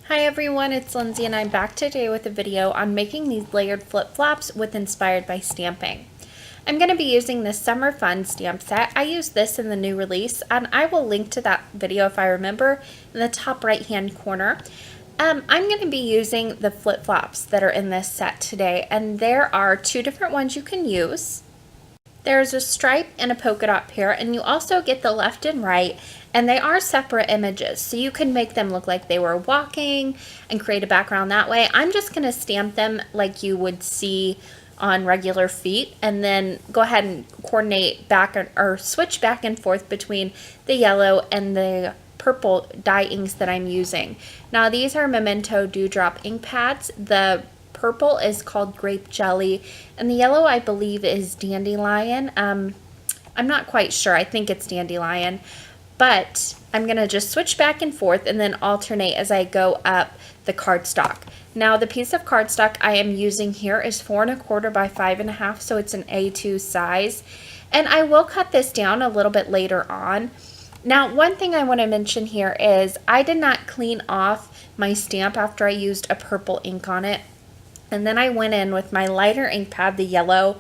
Hi everyone, it's Lindsay and I'm back today with a video on making these layered flip-flops with Inspired by Stamping. I'm going to be using this Summer Fun stamp set. I used this in the new release and I will link to that video if I remember in the top right hand corner. I'm going to be using the flip-flops that are in this set today, and there are two different ones you can use. There's a stripe and a polka dot pair, and you also get the left and right, and they are separate images, so you can make them look like they were walking and create a background that way. I'm just going to stamp them like you would see on regular feet, and then go ahead and coordinate back or switch back and forth between the yellow and the purple dye inks that I'm using. Now these are Memento Dewdrop ink pads. The purple is called Grape Jelly, and the yellow I believe is Dandelion. I'm not quite sure. I think it's Dandelion, but I'm going to just switch back and forth and then alternate as I go up the cardstock. Now the piece of cardstock I am using here is 4 1/4 by 5 1/2, so it's an A2 size, and I will cut this down a little bit later on. Now, one thing I want to mention here is I did not clean off my stamp after I used a purple ink on it. And then I went in with my lighter ink pad, the yellow,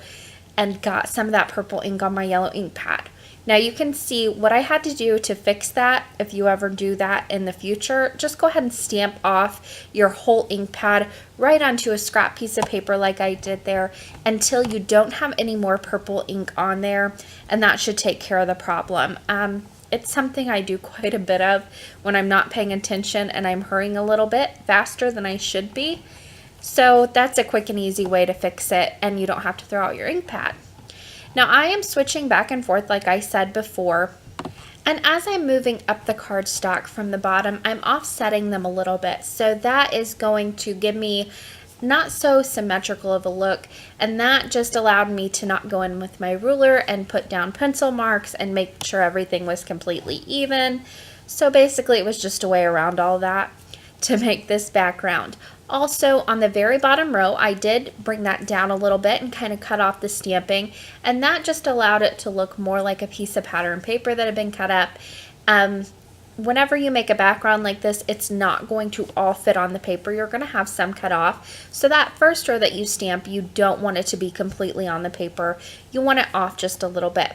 and got some of that purple ink on my yellow ink pad. Now you can see what I had to do to fix that. If you ever do that in the future, just go ahead and stamp off your whole ink pad right onto a scrap piece of paper like I did there until you don't have any more purple ink on there, and that should take care of the problem. It's something I do quite a bit of when I'm not paying attention and I'm hurrying a little bit faster than I should be. So that's a quick and easy way to fix it, and you don't have to throw out your ink pad. Now I am switching back and forth like I said before, and as I'm moving up the cardstock from the bottom, I'm offsetting them a little bit. So that is going to give me not so symmetrical of a look, and that just allowed me to not go in with my ruler and put down pencil marks and make sure everything was completely even. So basically it was just a way around all that to make this background. Also, on the very bottom row, I did bring that down a little bit and kind of cut off the stamping, and that just allowed it to look more like a piece of pattern paper that had been cut up. Whenever you make a background like this, it's not going to all fit on the paper. You're going to have some cut off. So that first row that you stamp, you don't want it to be completely on the paper. You want it off just a little bit.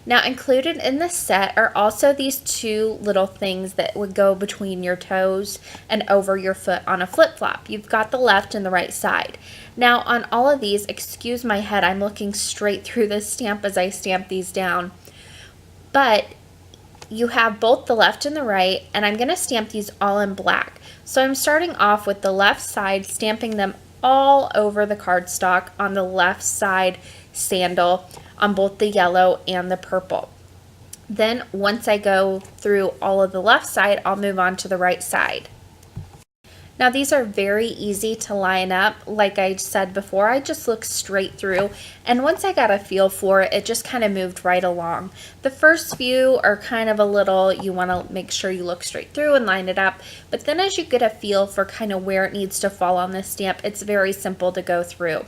Now included in this set are also these two little things that would go between your toes and over your foot on a flip-flop. You've got the left and the right side. Now on all of these, excuse my head, I'm looking straight through this stamp as I stamp these down, but you have both the left and the right, and I'm going to stamp these all in black. So I'm starting off with the left side, stamping them all over the cardstock on the left side sandal on both the yellow and the purple. Then once I go through all of the left side, I'll move on to the right side. Now these are very easy to line up. Like I said before, I just looked straight through, and once I got a feel for it, it just kind of moved right along. The first few are kind of a little, you want to make sure you look straight through and line it up, but then as you get a feel for kind of where it needs to fall on this stamp, it's very simple to go through.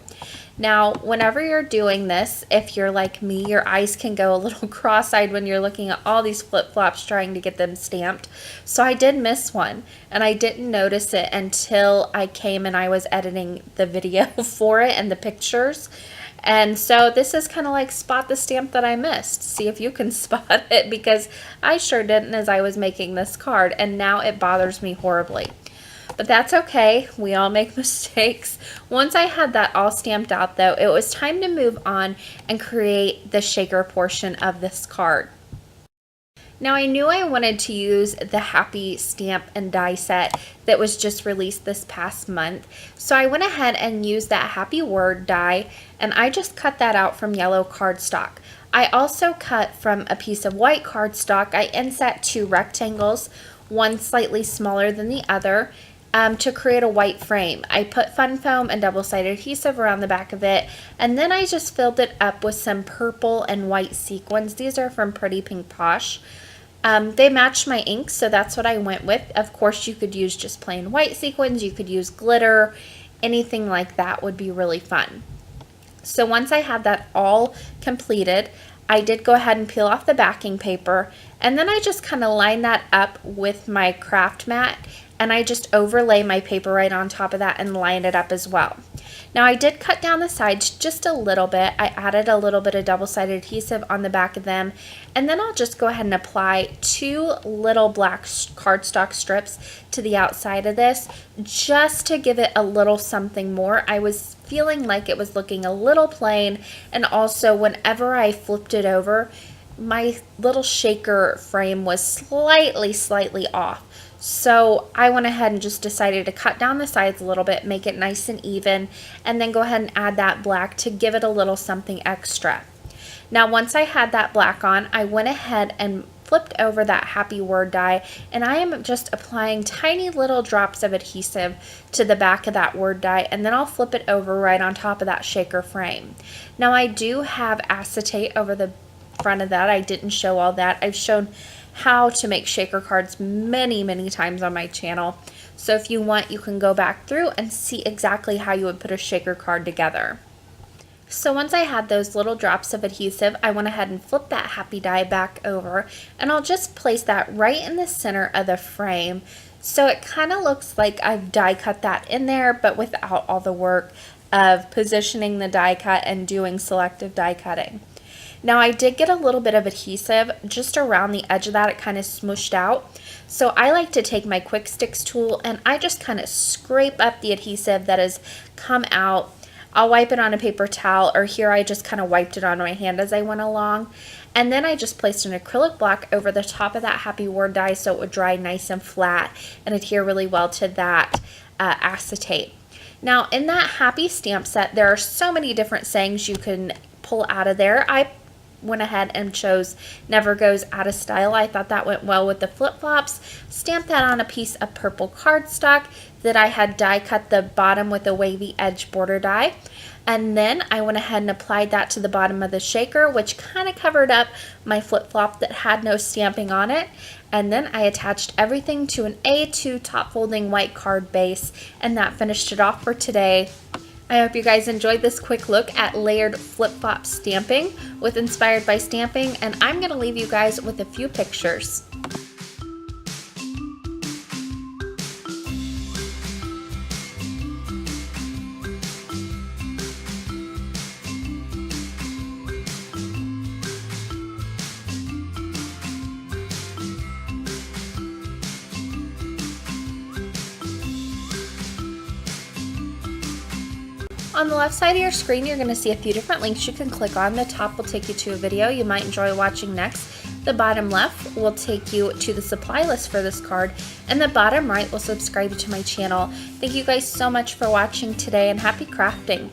Now, whenever you're doing this, if you're like me, your eyes can go a little cross-eyed when you're looking at all these flip-flops trying to get them stamped. So I did miss one, and I didn't notice it until I came and I was editing the video for it and the pictures. And so this is kind of like spot the stamp that I missed. See if you can spot it, because I sure didn't as I was making this card, and now it bothers me horribly. But that's okay, we all make mistakes. Once I had that all stamped out though, it was time to move on and create the shaker portion of this card. Now I knew I wanted to use the Happy stamp and die set that was just released this past month. So I went ahead and used that Happy word die, and I just cut that out from yellow cardstock. I also cut from a piece of white cardstock. I inset two rectangles, one slightly smaller than the other, to create a white frame. I put fun foam and double-sided adhesive around the back of it, and then I just filled it up with some purple and white sequins. These are from Pretty Pink Posh. They matched my ink, so that's what I went with. Of course, you could use just plain white sequins, you could use glitter, anything like that would be really fun. So once I had that all completed, I did go ahead and peel off the backing paper, and then I just kind of lined that up with my craft mat and I just overlay my paper right on top of that and line it up as well. Now I did cut down the sides just a little bit. I added a little bit of double-sided adhesive on the back of them, and then I'll just go ahead and apply 2 little black cardstock strips to the outside of this just to give it a little something more. I was feeling like it was looking a little plain, and also whenever I flipped it over, my little shaker frame was slightly off. So I went ahead and just decided to cut down the sides a little bit, make it nice and even, and then go ahead and add that black to give it a little something extra. Now once I had that black on, I went ahead and flipped over that happy word die, and I am just applying tiny little drops of adhesive to the back of that word die, and then I'll flip it over right on top of that shaker frame. Now I do have acetate over the front of that. I didn't show all that. I've shown how to make shaker cards many times on my channel, so if you want, you can go back through and see exactly how you would put a shaker card together. So once I had those little drops of adhesive, I went ahead and flipped that happy die back over, and I'll just place that right in the center of the frame, so it kind of looks like I've die cut that in there, but without all the work of positioning the die cut and doing selective die cutting. Now I did get a little bit of adhesive just around the edge of that. It kind of smooshed out. So I like to take my Quick Sticks tool and I just kind of scrape up the adhesive that has come out. I'll wipe it on a paper towel, or here I just kind of wiped it on my hand as I went along. And then I just placed an acrylic block over the top of that happy word die so it would dry nice and flat and adhere really well to that acetate. Now in that happy stamp set, there are so many different sayings you can pull out of there. I went ahead and chose Never Goes Out of Style. I thought that went well with the flip-flops. Stamped that on a piece of purple cardstock that I had die cut the bottom with a wavy edge border die. And then I went ahead and applied that to the bottom of the shaker, which kind of covered up my flip-flop that had no stamping on it. And then I attached everything to an A2 top folding white card base, and that finished it off for today. I hope you guys enjoyed this quick look at layered flip-flop stamping with Inspired by Stamping, and I'm going to leave you guys with a few pictures. On the left side of your screen, you're going to see a few different links you can click on. The top will take you to a video you might enjoy watching next. The bottom left will take you to the supply list for this card, and the bottom right will subscribe you to my channel. Thank you guys so much for watching today, and happy crafting!